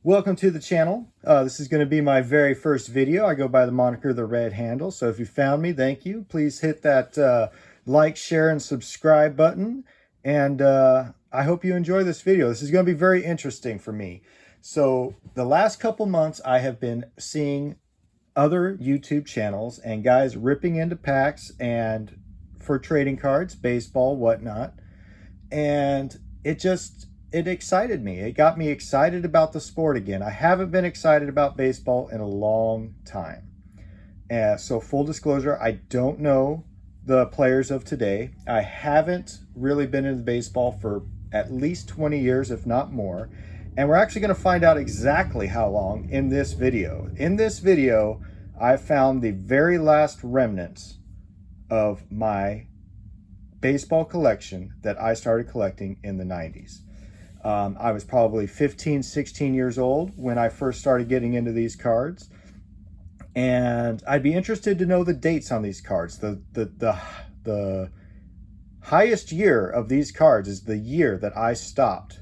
Welcome to the channel. This is going to be my very first video. I go by the moniker The Red Handle. So if you found me, thank you. Please hit that like, share, and subscribe button. And I hope you enjoy this video. This is going to be very interesting for me. So the last couple months, I have been seeing other YouTube channels and guys ripping into packs and for trading cards, baseball, whatnot. And it excited me. It got me excited about the sport again. I haven't been excited about baseball in a long time. So full disclosure, I don't know the players of today. I haven't really been into baseball for at least 20 years, if not more. And we're actually going to find out exactly how long in this video. In this video, I found the very last remnants of my baseball collection that I started collecting in the 90s. I was probably 15, 16 years old when I first started getting into these cards. And I'd be interested to know the dates on these cards. The highest year of these cards is the year that I stopped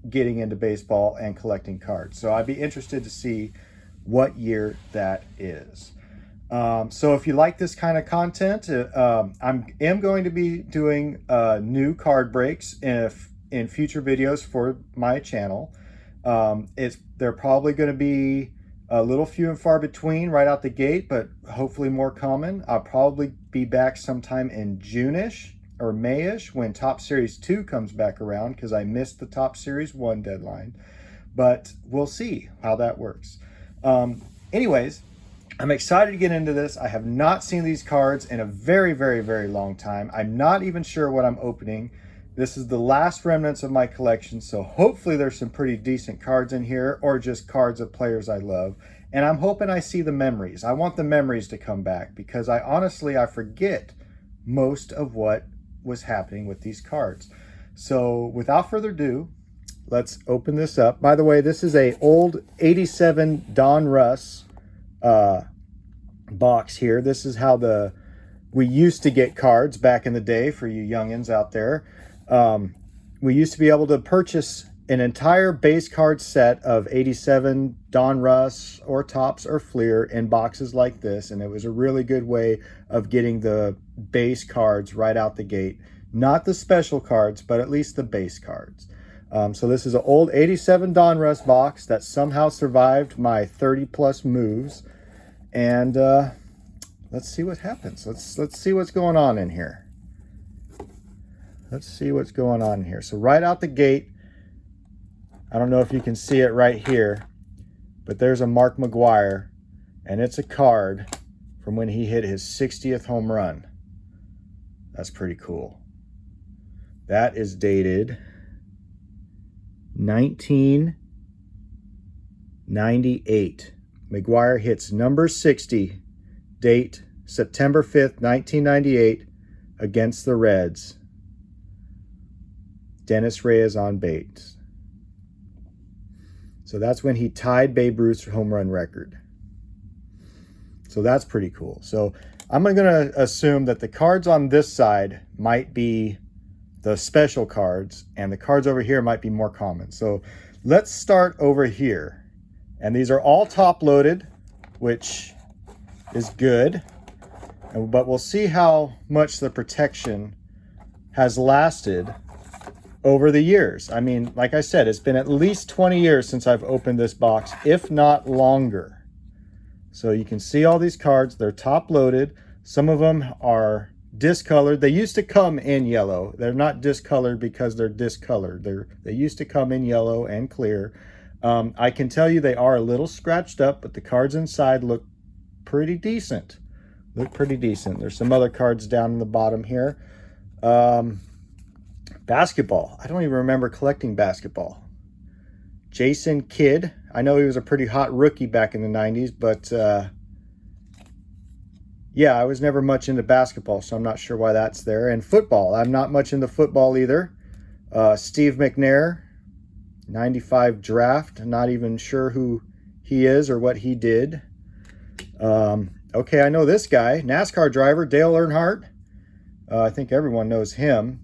getting into baseball and collecting cards. So I'd be interested to see what year that is. So if you like this kind of content, I am going to be doing new card breaks in future videos for my channel. They're probably going to be a little few and far between right out the gate, but hopefully more common. I'll probably be back sometime in June-ish or May-ish when Top Series 2 comes back around, because I missed the Top Series 1 deadline. But we'll see how that works. Anyways, I'm excited to get into this. I have not seen these cards in a very, very, very long time. I'm not even sure what I'm opening. This is the last remnants of my collection, so hopefully there's some pretty decent cards in here, or just cards of players I love. And I'm hoping I see the memories. I want the memories to come back, because I forget most of what was happening with these cards. So without further ado, let's open this up. By the way, this is a old 87 Don Russ box here. This is how we used to get cards back in the day, for you youngins out there. We used to be able to purchase an entire base card set of 87 Don Russ or Topps or Fleer in boxes like this, and it was a really good way of getting the base cards right out the gate. Not the special cards, but at least the base cards. So this is an old 87 Don Russ box that somehow survived my 30 plus moves. And let's see what happens. Let's see what's going on in here. Let's see what's going on here. So right out the gate, I don't know if you can see it right here, but there's a Mark McGwire, and it's a card from when he hit his 60th home run. That's pretty cool. That is dated 1998. McGwire hits number 60, date September 5th, 1998, against the Reds. Dennis Reyes on base. So that's when he tied Babe Ruth's home run record. So that's pretty cool. So I'm going to assume that the cards on this side might be the special cards, and the cards over here might be more common. So let's start over here. And these are all top loaded, which is good. But we'll see how much the protection has lasted over the years. I mean, like I said, it's been at least 20 years since I've opened this box, if not longer. So you can see all these cards. They're top loaded. Some of them are discolored. They used to come in yellow. They're not discolored because they're discolored. They used to come in yellow and clear. I can tell you they are a little scratched up, but the cards inside look pretty decent. There's some other cards down in the bottom here. Basketball. I don't even remember collecting basketball. Jason Kidd. I know he was a pretty hot rookie back in the 90s, but yeah, I was never much into basketball, so I'm not sure why that's there. And football. I'm not much into football either. Steve McNair, 95 draft. Not even sure who he is or what he did. Okay, I know this guy. NASCAR driver, Dale Earnhardt. I think everyone knows him.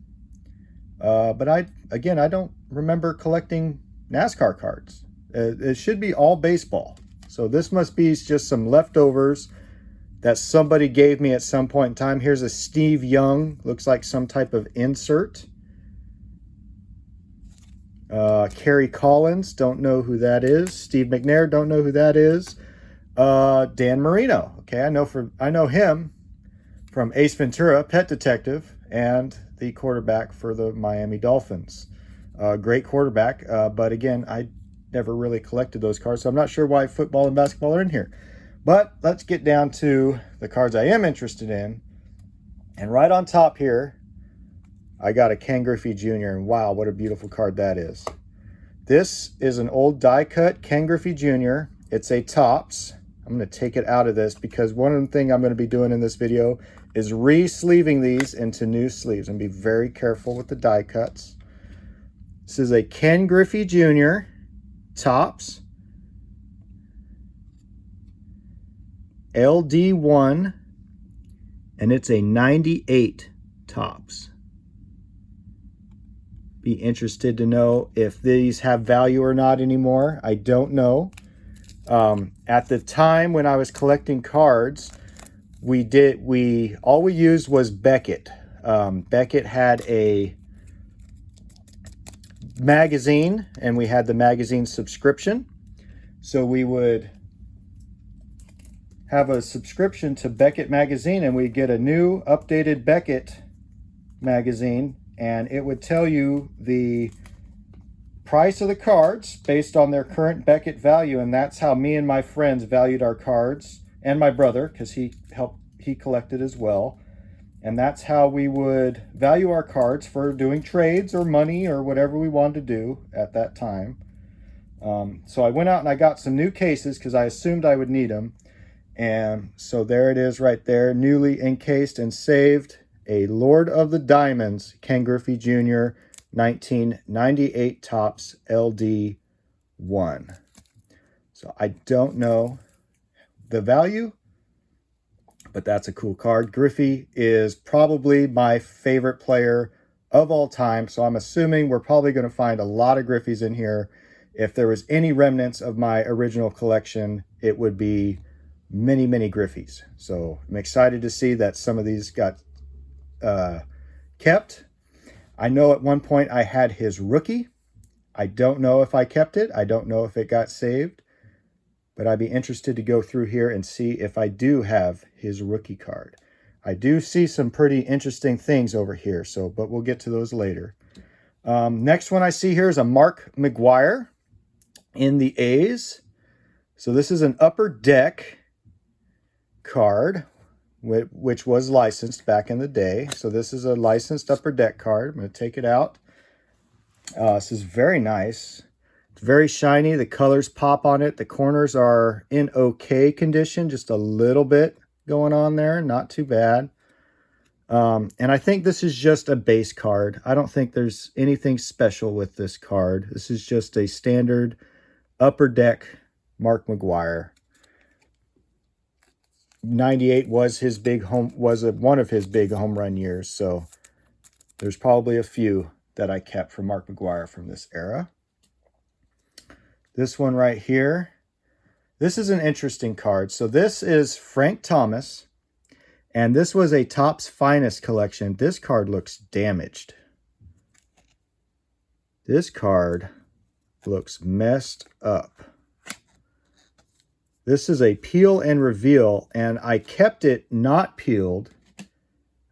But I don't remember collecting NASCAR cards. It should be all baseball. So this must be just some leftovers that somebody gave me at some point in time. Here's a Steve Young, looks like some type of insert. Kerry Collins, don't know who that is. Steve McNair, don't know who that is. Dan Marino, okay, I know him from Ace Ventura, Pet Detective, and the quarterback for the Miami Dolphins. Great quarterback, but again, I never really collected those cards, so I'm not sure why football and basketball are in here. But let's get down to the cards I am interested in. And right on top here, I got a Ken Griffey Jr. And wow, what a beautiful card that is. This is an old die cut Ken Griffey Jr. It's a Topps. I'm going to take it out of this because one of the things I'm going to be doing in this video is re-sleeving these into new sleeves. And be very careful with the die cuts. This is a Ken Griffey Jr. Topps. LD1. And it's a 98 Topps. Be interested to know if these have value or not anymore. I don't know. At the time when I was collecting cards, all we used was Beckett. Beckett had a magazine, and we had the magazine subscription. So we would have a subscription to Beckett magazine, and we'd get a new updated Beckett magazine, and it would tell you the price of the cards based on their current Beckett value. And that's how me and my friends valued our cards, and my brother, because he collected as well. And that's how we would value our cards for doing trades or money or whatever we wanted to do at that time. So I went out and I got some new cases because I assumed I would need them. And so there it is right there, newly encased and saved. A Lord of the Diamonds, Ken Griffey Jr., 1998 Topps LD1. So I don't know the value, but that's a cool card. Griffey is probably my favorite player of all time, so I'm assuming we're probably going to find a lot of Griffeys in here. If there was any remnants of my original collection, it would be many, many Griffeys. So I'm excited to see that some of these got kept. I know at one point I had his rookie. I don't know if I kept it. I don't know if it got saved, but I'd be interested to go through here and see if I do have his rookie card. I do see some pretty interesting things over here, but we'll get to those later. Next one I see here is a Mark McGwire in the A's. So this is an Upper Deck card, which was licensed back in the day. So this is a licensed Upper Deck card. I'm going to take it out. This is very nice. It's very shiny. The colors pop on it. The corners are in okay condition. Just a little bit going on there. Not too bad. And I think this is just a base card. I don't think there's anything special with this card. This is just a standard Upper Deck Mark McGwire. 98 was one of his big home run years, so there's probably a few that I kept from Mark McGwire from this era. This one right here, this is an interesting card. So this is Frank Thomas, and this was a Topps Finest collection. This card looks damaged. This card looks messed up. This is a peel and reveal, and I kept it not peeled.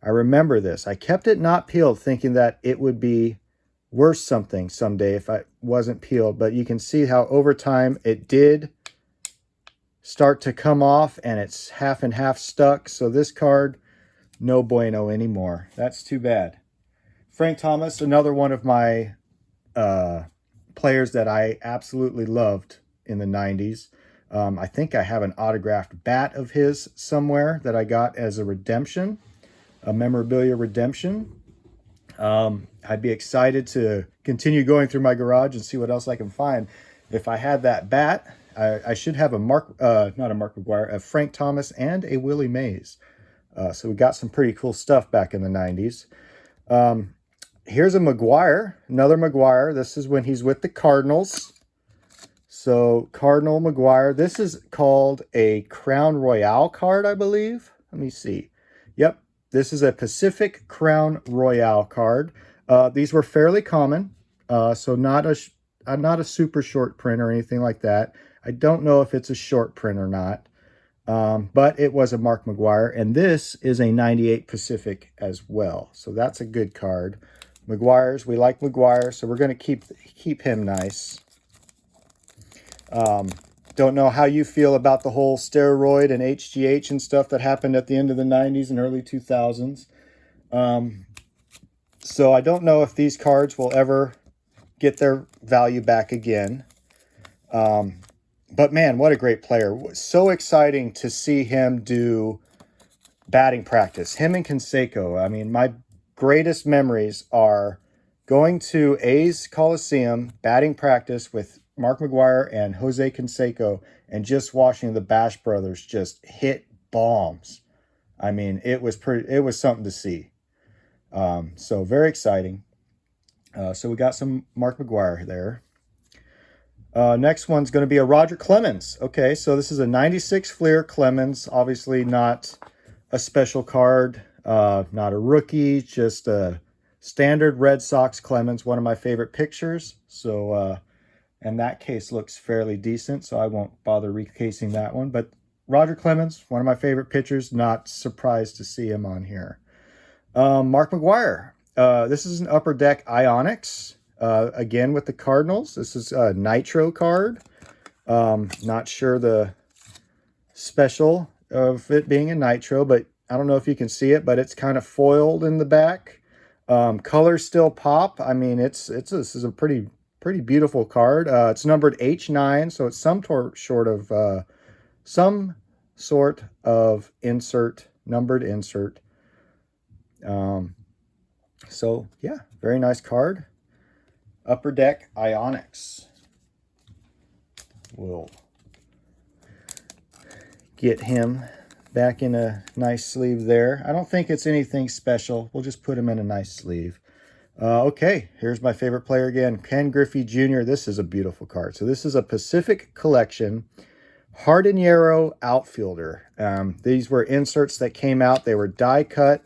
I remember this. I kept it not peeled thinking that it would be worth something someday if I wasn't peeled. But you can see how over time it did start to come off, and it's half and half stuck. So this card, no bueno anymore. That's too bad. Frank Thomas, another one of my players that I absolutely loved in the 90s. I think I have an autographed bat of his somewhere that I got as a redemption, a memorabilia redemption. I'd be excited to continue going through my garage and see what else I can find. If I had that bat, I should have a Frank Thomas and a Willie Mays. So we got some pretty cool stuff back in the 90s. Here's a McGwire, another McGwire. This is when he's with the Cardinals. So Cardinal McGuire. This is called a Crown Royale card, I believe. Let me see. Yep, this is a Pacific Crown Royale card. These were fairly common, so not a super short print or anything like that. I don't know if it's a short print or not, but it was a Mark McGuire, and this is a 98 Pacific as well. So that's a good card. McGuire's, we like McGuire, so we're going to keep him nice. Don't know how you feel about the whole steroid and HGH and stuff that happened at the end of the 90s and early 2000s. So I don't know if these cards will ever get their value back again. But man, what a great player. So exciting to see him do batting practice. Him and Canseco. I mean, my greatest memories are going to A's Coliseum, batting practice with Mark McGuire and Jose Canseco, and just watching the Bash brothers just hit bombs. I mean, it was something to see. So very exciting. So we got some Mark McGuire there. Next one's going to be a Roger Clemens. Okay, so this is a 96 Fleer Clemens. Obviously not a special card, not a rookie, just a standard Red Sox Clemens, one of my favorite pictures. So, and that case looks fairly decent, so I won't bother recasing that one. But Roger Clemens, one of my favorite pitchers, not surprised to see him on here. Mark McGuire. This is an Upper Deck Ionics. Again with the Cardinals. This is a Nitro card. Not sure the special of it being a Nitro, but I don't know if you can see it, but it's kind of foiled in the back. Colors still pop. I mean, this is a pretty beautiful card. It's numbered H9, so it's some sort of insert, numbered insert. So yeah, very nice card. Upper Deck Ionics. We'll get him back in a nice sleeve there. I don't think it's anything special. We'll just put him in a nice sleeve. Okay, here's my favorite player again, Ken Griffey Jr. This is a beautiful card. So this is a Pacific Collection Jardinero outfielder. These were inserts that came out. They were die cut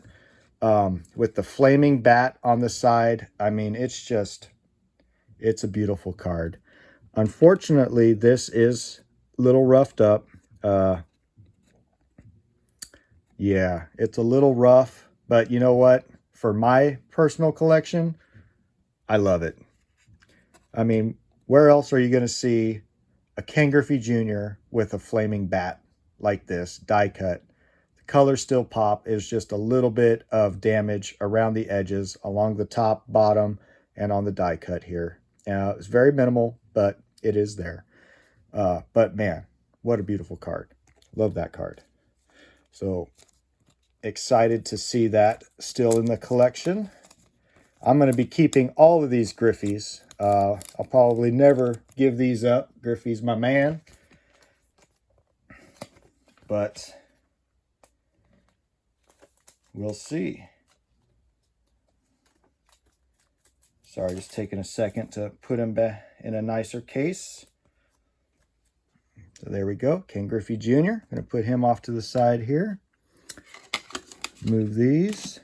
with the flaming bat on the side. I mean, it's a beautiful card. Unfortunately, this is a little roughed up. Yeah, it's a little rough, but you know what? For my personal collection, I love it. I mean, where else are you going to see a Ken Griffey Jr. with a flaming bat like this, die cut? The colors still pop. It's just a little bit of damage around the edges, along the top, bottom, and on the die cut here. It's very minimal, but it is there. But man, what a beautiful card. Love that card. So excited to see that still in the collection. I'm going to be keeping all of these Griffies. I'll probably never give these up. Griffey's my man. But we'll see. Sorry, just taking a second to put him back in a nicer case. So there we go, Ken Griffey Jr. I'm going to put him off to the side here. Move these.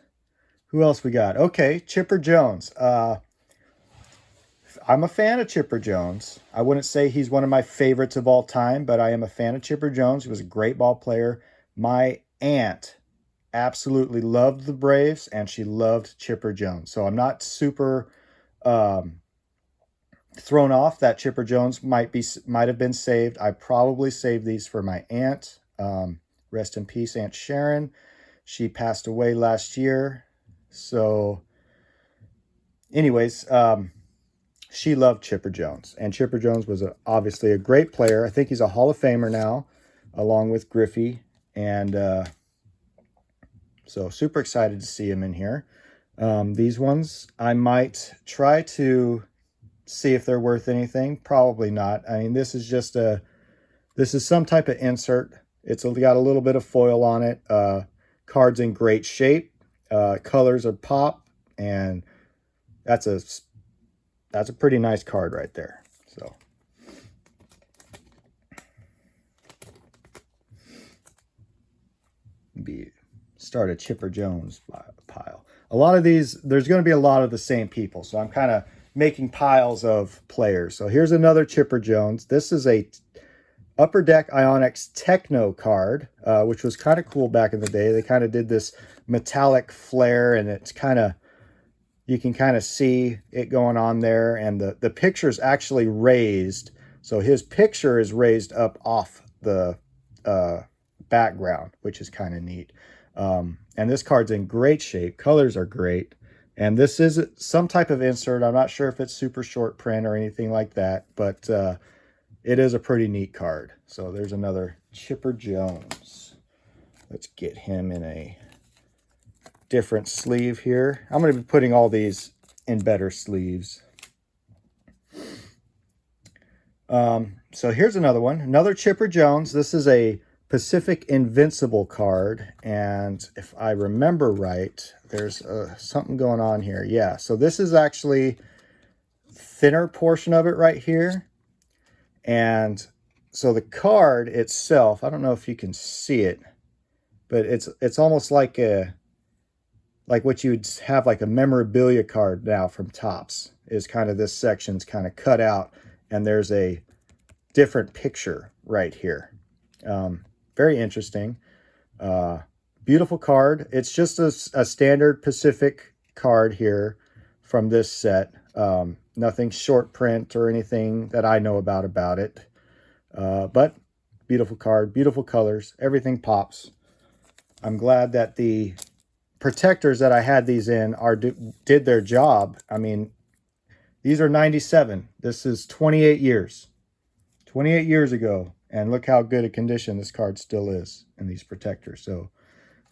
Who else we got? Okay, Chipper Jones. I'm a fan of Chipper Jones. I wouldn't say he's one of my favorites of all time, but I am a fan of Chipper Jones. He was a great ball player. My aunt absolutely loved the Braves, and she loved Chipper Jones. So I'm not super thrown off that Chipper Jones might have been saved. I probably saved these for my aunt. Rest in peace, Aunt Sharon. She passed away last year. So anyways, she loved Chipper Jones. And Chipper Jones was obviously a great player. I think he's a Hall of Famer now, along with Griffey. And so super excited to see him in here. These ones, I might try to see if they're worth anything. Probably not. I mean, this is some type of insert. It's got a little bit of foil on it. Card's in great shape. Colors are pop, and that's a pretty nice card right there. So start a Chipper Jones pile. A lot of these, there's going to be a lot of the same people, so I'm kind of making piles of players. So here's another Chipper Jones. This is a Upper Deck Ionics Techno card, which was kind of cool back in the day. They kind of did this metallic flare, and it's kind of, you can kind of see it going on there, and the picture's actually raised. So his picture is raised up off the background, which is kind of neat. And this card's in great shape. Colors are great. And this is some type of insert. I'm not sure if it's super short print or anything like that, but it is a pretty neat card. So there's another Chipper Jones. Let's get him in a different sleeve here. I'm going to be putting all these in better sleeves. So here's another one, another Chipper Jones. This is a Pacific Invincible card, and if I remember right, there's something going on here. Yeah, so this is actually thinner portion of it right here, and so the card itself, I don't know if you can see it, but it's almost like what you'd have like a memorabilia card now from Topps. Is kind of this section's kind of cut out, and there's a different picture right here. Very interesting. Beautiful card. It's just a standard Pacific card here from this set. Nothing short print or anything that I know about it. But beautiful card, beautiful colors, everything pops. I'm glad that the protectors that I had these in did their job. I mean, these are 97. This is 28 years. 28 years ago. And look how good a condition this card still is in these protectors. So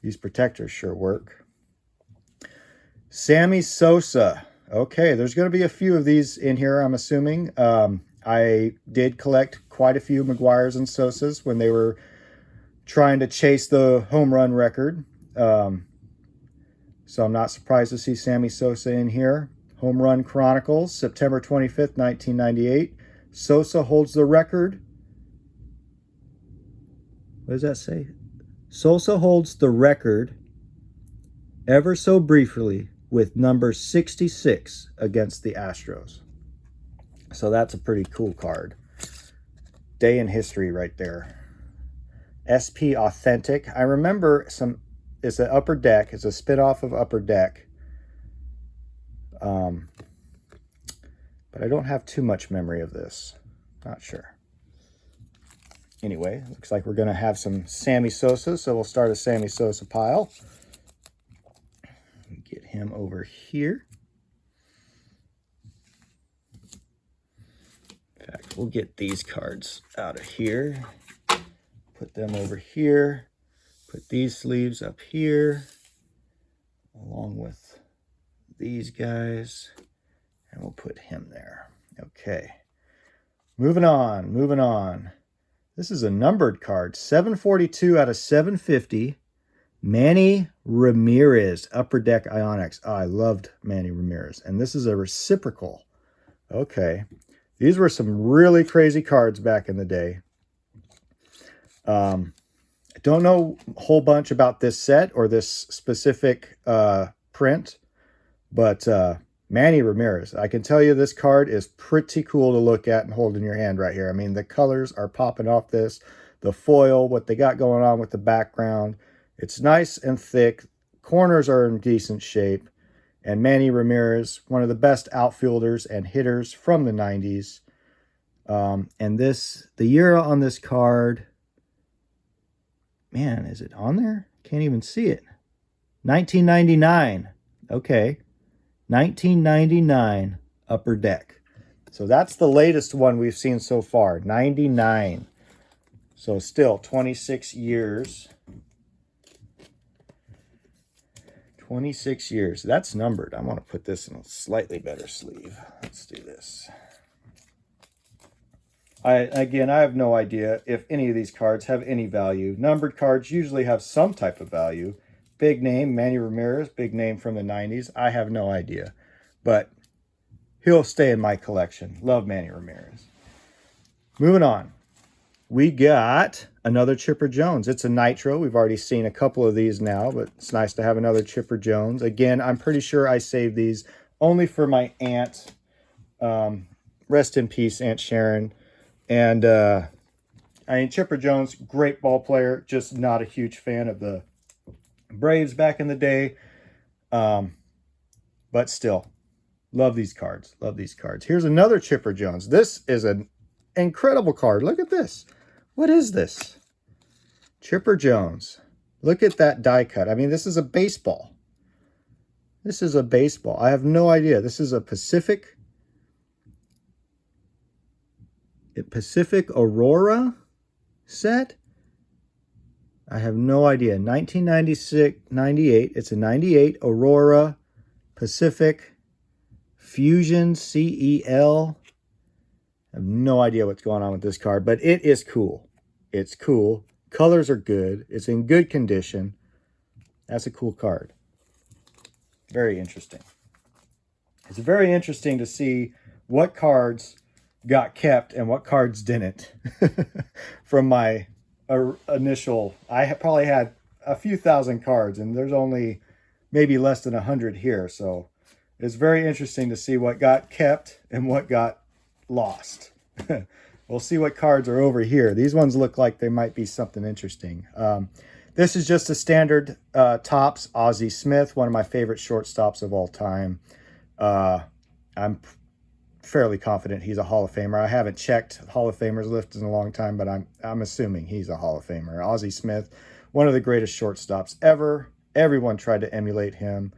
these protectors sure work. Sammy Sosa. Okay, there's going to be a few of these in here, I'm assuming. I did collect quite a few McGuires and Sosas when they were trying to chase the home run record. So I'm not surprised to see Sammy Sosa in here. Home Run Chronicles, September 25th, 1998. Sosa holds the record. What does that say? Sosa holds the record ever so briefly with number 66 against the Astros. So that's a pretty cool card. Day in history right there. SP Authentic. I remember it's an Upper Deck. It's a spinoff of Upper Deck. But I don't have too much memory of this. Not sure. Anyway, looks like we're going to have some Sammy Sosa, so we'll start a Sammy Sosa pile. Get him over here. In fact, we'll get these cards out of here. Put them over here. Put these sleeves up here, along with these guys, and we'll put him there. Okay. Moving on. This is a numbered card, 742 out of 750. Manny Ramirez, Upper Deck Ionics. Oh, I loved Manny Ramirez. And this is a reciprocal. Okay. These were some really crazy cards back in the day. I don't know a whole bunch about this set or this specific print, but Manny Ramirez, I can tell you this card is pretty cool to look at and hold in your hand right here. I mean, the colors are popping off this, the foil, what they got going on with the background. It's nice and thick. Corners are in decent shape. And Manny Ramirez, one of the best outfielders and hitters from the 90s. And the year on this card, man, is it on there? Can't even see it. 1999. Okay. 1999 Upper Deck. So that's the latest one we've seen so far, 99. So still 26 years. 26 years. That's numbered. I want to put this in a slightly better sleeve. Let's do this. I have no idea if any of these cards have any value. Numbered cards usually have some type of value. Big name, Manny Ramirez, big name from the 90s. I have no idea. But he'll stay in my collection. Love Manny Ramirez. Moving on. we got another Chipper Jones. It's a Nitro. We've already seen a couple of these now, but it's nice to have another Chipper Jones. Again, I'm pretty sure I saved these only for my aunt. Rest in peace, Aunt Sharon. And I mean, Chipper Jones, great ball player, just not a huge fan of the Braves back in the day. But still, love these cards. Love these cards. Here's another Chipper Jones. This is an incredible card. Look at this. What is this? Chipper Jones. Look at that die cut. I mean, this is a baseball. This is a baseball. I have no idea. This is a Pacific Aurora set. I have no idea. 1996, 98. It's a 98 Aurora Pacific Fusion CEL. I have no idea what's going on with this card, but it is cool. It's cool. Colors are good. It's in good condition. That's a cool card. Very interesting. It's very interesting to see what cards got kept and what cards didn't. From my initial, I probably had a few thousand cards, and there's only maybe less than 100 here. So it's very interesting to see what got kept and what got lost. We'll see what cards are over here. These ones look like they might be something interesting. This is just a standard Topps Ozzie Smith, one of my favorite shortstops of all time. I'm fairly confident he's a Hall of Famer. I haven't checked Hall of Famers list in a long time, but I'm assuming he's a Hall of Famer. Ozzie Smith, one of the greatest shortstops ever. Everyone tried to emulate him.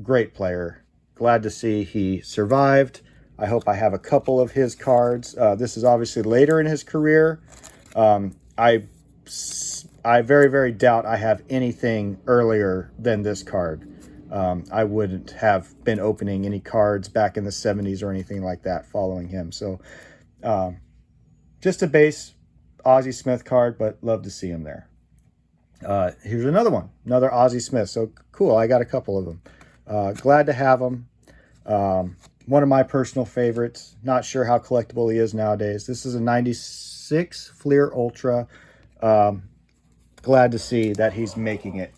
Great player. Glad to see he survived. I hope I have a couple of his cards. This is obviously later in his career. I very, very doubt I have anything earlier than this card. I wouldn't have been opening any cards back in the 70s or anything like that following him. So just a base Ozzie Smith card, but love to see him there. Here's another one, another Ozzie Smith. So cool, I got a couple of them. Glad to have them. One of my personal favorites. Not sure how collectible he is nowadays. This is a 96 Fleer Ultra. Glad to see that he's making it